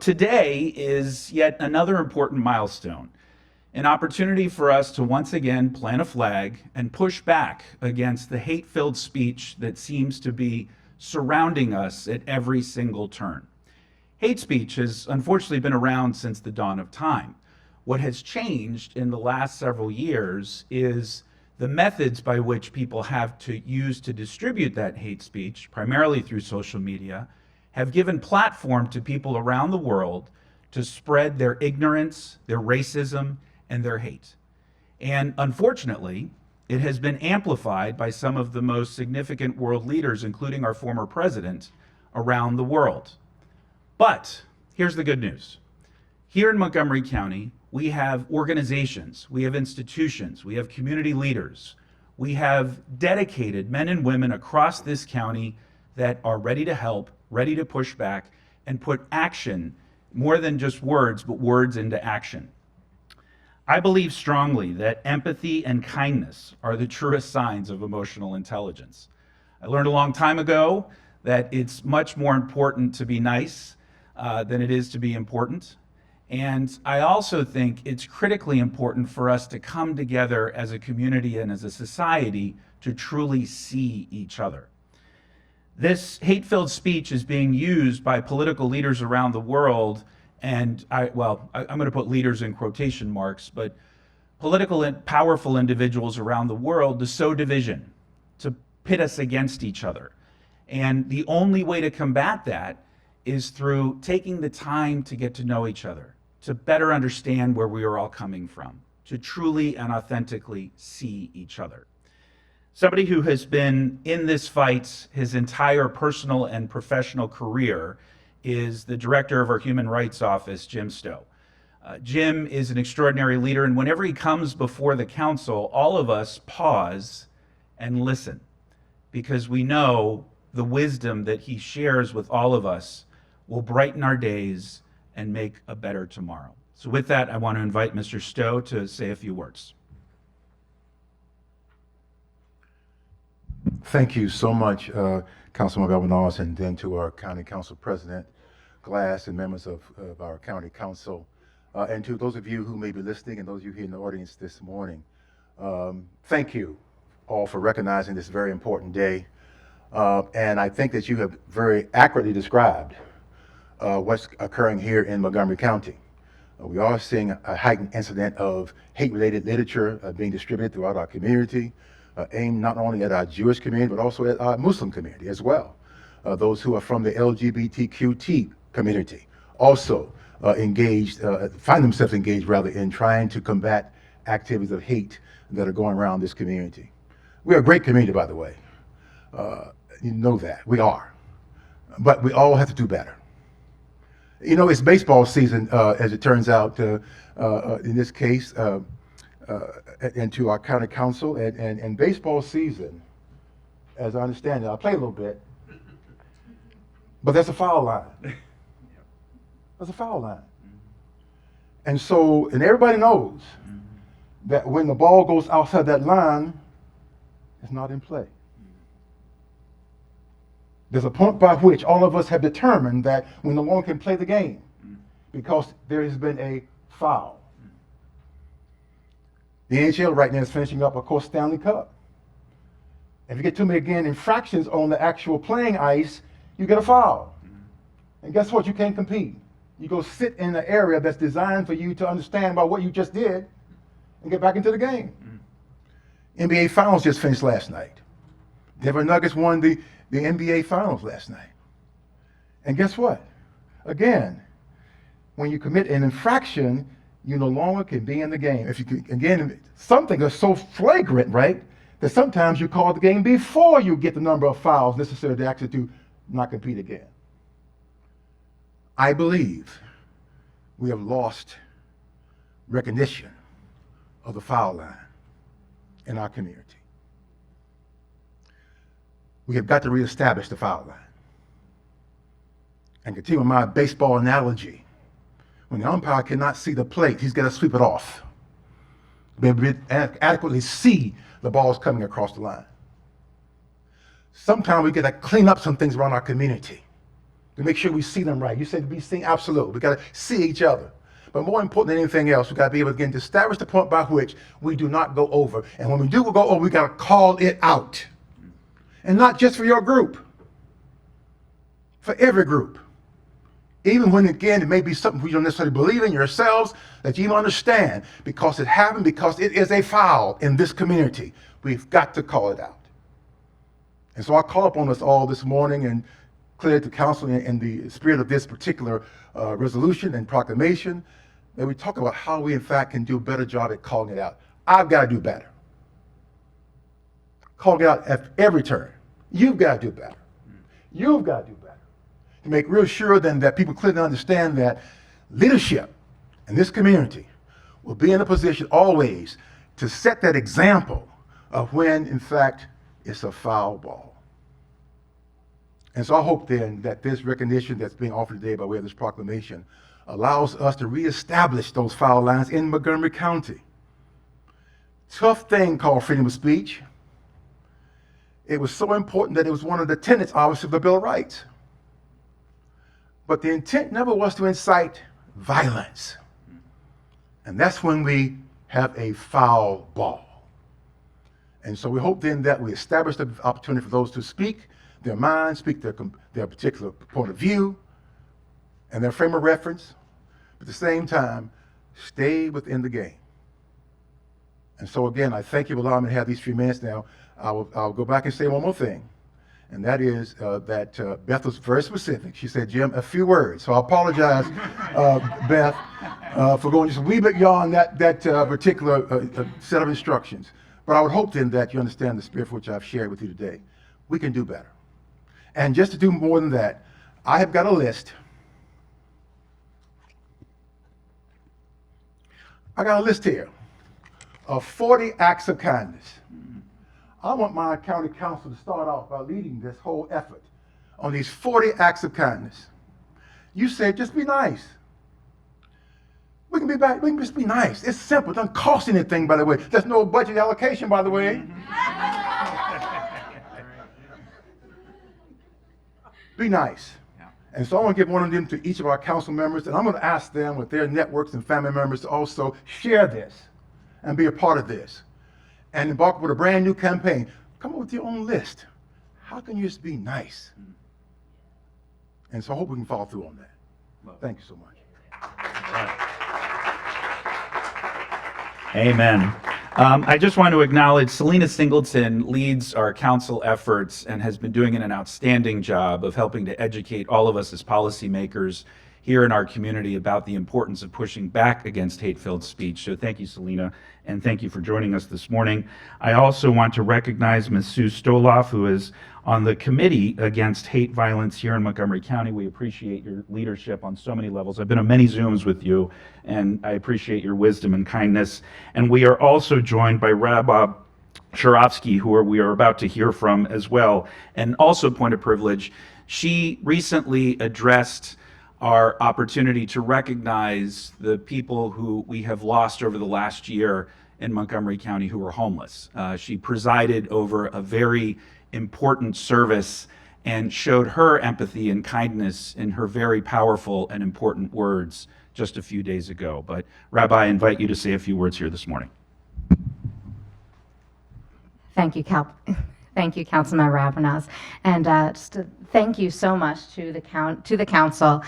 Today is yet another important milestone, an opportunity for us to once again plant a flag and push back against the hate-filled speech that seems to be surrounding us at every single turn. Hate speech has unfortunately been around since the dawn of time. What has changed in the last several years is the methods by which people have to use to distribute that hate speech, primarily through social media, have given platform to people around the world to spread their ignorance, their racism, and their hate. And unfortunately, it has been amplified by some of the most significant world leaders, including our former president, around the world. But here's the good news. Here in Montgomery County, we have organizations, we have institutions, we have community leaders, we have dedicated men and women across this county that are ready to help, ready to push back, and put action, more than just words, but words into action. I believe strongly that empathy and kindness are the truest signs of emotional intelligence. I learned a long time ago that it's much more important to be nice than it is to be important. And I also think it's critically important for us to come together as a community and as a society to truly see each other. This hate-filled speech is being used by political leaders around the world, and I'm going to put leaders in quotation marks, but political and powerful individuals around the world to sow division, to pit us against each other. And the only way to combat that is through taking the time to get to know each other, to better understand where we are all coming from, to truly and authentically see each other. Somebody who has been in this fight his entire personal and professional career is the director of our Human Rights Office, Jim Stowe. Jim is an extraordinary leader, and whenever he comes before the council, all of us pause and listen, because we know the wisdom that he shares with all of us will brighten our days and make a better tomorrow. So with that, I want to invite Mr. Stowe to say a few words. Thank you so much, Councilmember Albornoz, and then to our County Council President Glass and members of our County Council, and to those of you who may be listening and those of you here in the audience this morning. Thank you all for recognizing this very important day. And I think that you have very accurately described what's occurring here in Montgomery County. We are seeing a heightened incident of hate-related literature being distributed throughout our community, aimed not only at our Jewish community, but also at our Muslim community as well. Those who are from the LGBTQT community also find themselves engaged rather in trying to combat activities of hate that are going around this community. We're a great community, by the way. You know that, we are. But we all have to do better. You know, it's baseball season, as it turns out, in this case, and to our county council, and baseball season, as I understand it, I'll play a little bit, but there's a foul line. There's a foul line. And so, and everybody knows that when the ball goes outside that line, it's not in play. There's a point by which all of us have determined that we no longer can play the game because there has been a foul. The NHL right now is finishing up, of course, Stanley Cup. If you get too many, again, infractions on the actual playing ice, you get a foul. And guess what? You can't compete. You go sit in an area that's designed for you to understand about what you just did and get back into the game. NBA Finals just finished last night. Denver Nuggets won the NBA Finals last night. And guess what? Again, when you commit an infraction, you no longer can be in the game. If you can, again, something is so flagrant, right, that sometimes you call the game before you get the number of fouls necessary to actually to not compete again. I believe we have lost recognition of the foul line in our community. We have got to reestablish the foul line. And continue with my baseball analogy. When the umpire cannot see the plate, he's got to sweep it off. Be able to adequately see the balls coming across the line. Sometimes we got to clean up some things around our community to make sure we see them right. You said to be seen, absolutely. We got to see each other. But more important than anything else, we got to be able again to establish the point by which we do not go over. And when we do go over, we got to call it out. And not just for your group, for every group. Even when, again, it may be something you don't necessarily believe in yourselves, that you understand, because it happened, because it is a foul in this community. We've got to call it out. And so I call upon us all this morning and clear to council in the spirit of this particular resolution and proclamation, that we talk about how we, in fact, can do a better job at calling it out. I've got to do better. Calling it out at every turn. You've got to do better. You've got to do better. To make real sure then that people clearly understand that leadership in this community will be in a position always to set that example of when, in fact, it's a foul ball. And so I hope then that this recognition that's being offered today by way of this proclamation allows us to reestablish those foul lines in Montgomery County. Tough thing called freedom of speech. It was so important that it was one of the tenets, obviously, of the Bill of Rights. But the intent never was to incite violence. And that's when we have a foul ball. And so we hope then that we establish the opportunity for those to speak their mind, speak their particular point of view and their frame of reference, but at the same time, stay within the game. And so again, I thank you for allowing me to have these few minutes now. I'll go back and say one more thing, and that is that Beth was very specific. She said, Jim, a few words. So I apologize, Beth, for going just a wee bit beyond that particular set of instructions. But I would hope then that you understand the spirit for which I've shared with you today. We can do better. And just to do more than that, I have got a list. I got a list here of 40 acts of kindness. I want my county council to start off by leading this whole effort on these 40 acts of kindness. You said, just be nice. We can just be nice. It's simple. It doesn't cost anything, by the way. There's no budget allocation, by the way. Be nice. And so I want to give one of them to each of our council members, and I'm going to ask them with their networks and family members to also share this and be a part of this and embark with a brand new campaign. Come up with your own list. How can you just be nice? And so I hope we can follow through on that. Thank you so much. Amen. I just want to acknowledge Selena Singleton leads our council efforts and has been doing an outstanding job of helping to educate all of us as policymakers here in our community about the importance of pushing back against hate-filled speech. So thank you, Selena, and thank you for joining us this morning. I also want to recognize Ms. Sue Stoloff, who is on the committee against hate violence here in Montgomery County. We appreciate your leadership on so many levels. I've been on many Zooms with you, and I appreciate your wisdom and kindness. And we are also joined by Rabbi Sharofsky, who we are about to hear from as well. And also, point of privilege, she recently addressed our opportunity to recognize the people who we have lost over the last year in Montgomery County who were homeless. She presided over a very important service and showed her empathy and kindness in her very powerful and important words just a few days ago. But Rabbi, I invite you to say a few words here this morning. Thank you, Councilmember Albornoz, and just to thank you so much to the council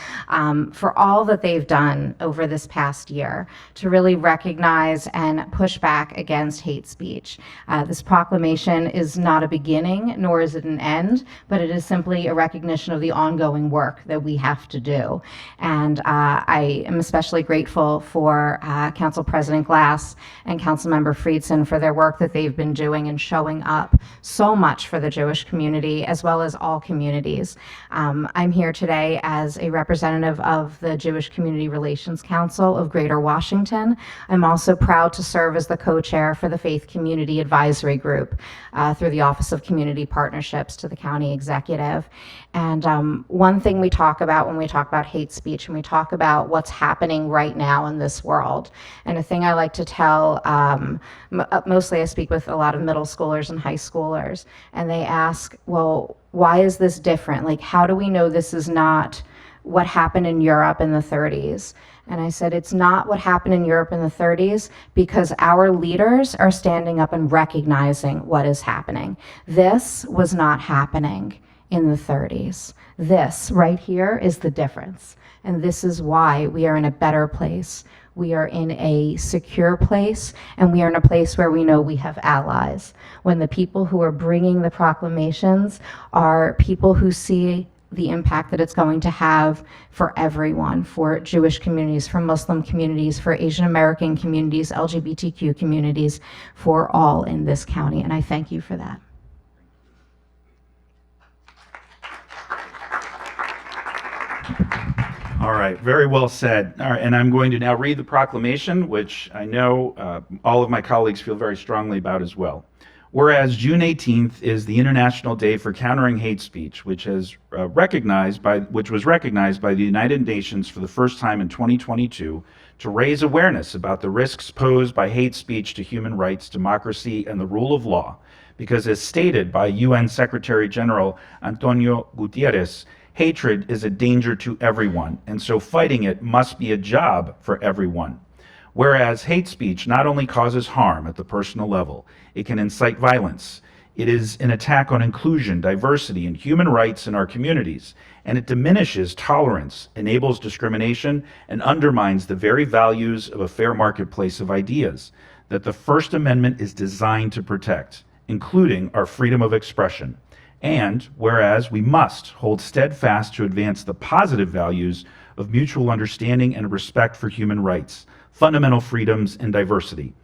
for all that they've done over this past year to really recognize and push back against hate speech. This proclamation is not a beginning, nor is it an end, but it is simply a recognition of the ongoing work that we have to do. And I am especially grateful for Council President Glass and Councilmember Friedson for their work that they've been doing and showing up so much for the Jewish community as well as all communities. I'm here today as a representative of the Jewish Community Relations Council of Greater Washington. I'm also proud to serve as the co-chair for the Faith Community Advisory Group through the Office of Community Partnerships to the county executive. And one thing we talk about when we talk about hate speech and we talk about what's happening right now in this world, and a thing I like to tell, mostly I speak with a lot of middle schoolers and high schoolers, and they ask, well, why is this different? Like, how do we know this is not what happened in Europe in the 30s? And I said, it's not what happened in Europe in the 30s because our leaders are standing up and recognizing what is happening. This was not happening in the 30s. This right here is the difference. And this is why we are in a better place. We are in a secure place, and we are in a place where we know we have allies. When the people who are bringing the proclamations are people who see the impact that it's going to have for everyone, for Jewish communities, for Muslim communities, for Asian American communities, LGBTQ communities, for all in this county. And I thank you for that. All right, very well said. All right, and I'm going to now read the proclamation, which I know all of my colleagues feel very strongly about as well. Whereas June 18th is the International Day for Countering Hate Speech, which was recognized by the United Nations for the first time in 2022 to raise awareness about the risks posed by hate speech to human rights, democracy, and the rule of law. Because as stated by UN Secretary General Antonio Guterres, hatred is a danger to everyone, and so fighting it must be a job for everyone. Whereas hate speech not only causes harm at the personal level, it can incite violence. It is an attack on inclusion, diversity, and human rights in our communities, and it diminishes tolerance, enables discrimination, and undermines the very values of a fair marketplace of ideas that the First Amendment is designed to protect, including our freedom of expression. And whereas we must hold steadfast to advance the positive values of mutual understanding and respect for human rights, fundamental freedoms, and diversity.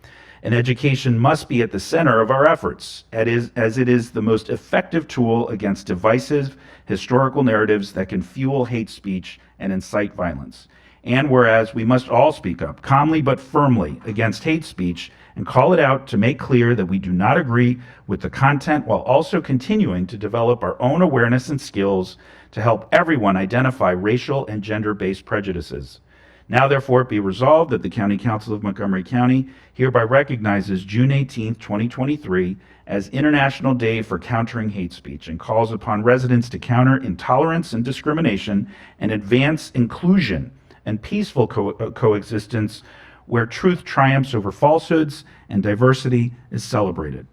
And education must be at the center of our efforts, as it is the most effective tool against divisive historical narratives that can fuel hate speech and incite violence. And whereas we must all speak up calmly but firmly against hate speech and call it out to make clear that we do not agree with the content while also continuing to develop our own awareness and skills to help everyone identify racial and gender-based prejudices. Now, therefore, be resolved that the County Council of Montgomery County hereby recognizes June 18, 2023 as International Day for Countering Hate Speech and calls upon residents to counter intolerance and discrimination and advance inclusion and peaceful coexistence where truth triumphs over falsehoods and diversity is celebrated.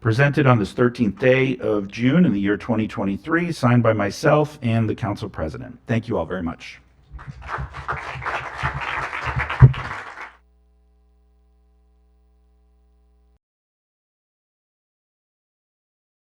Presented on this 13th day of June in the year 2023, signed by myself and the Council President. Thank you all very much.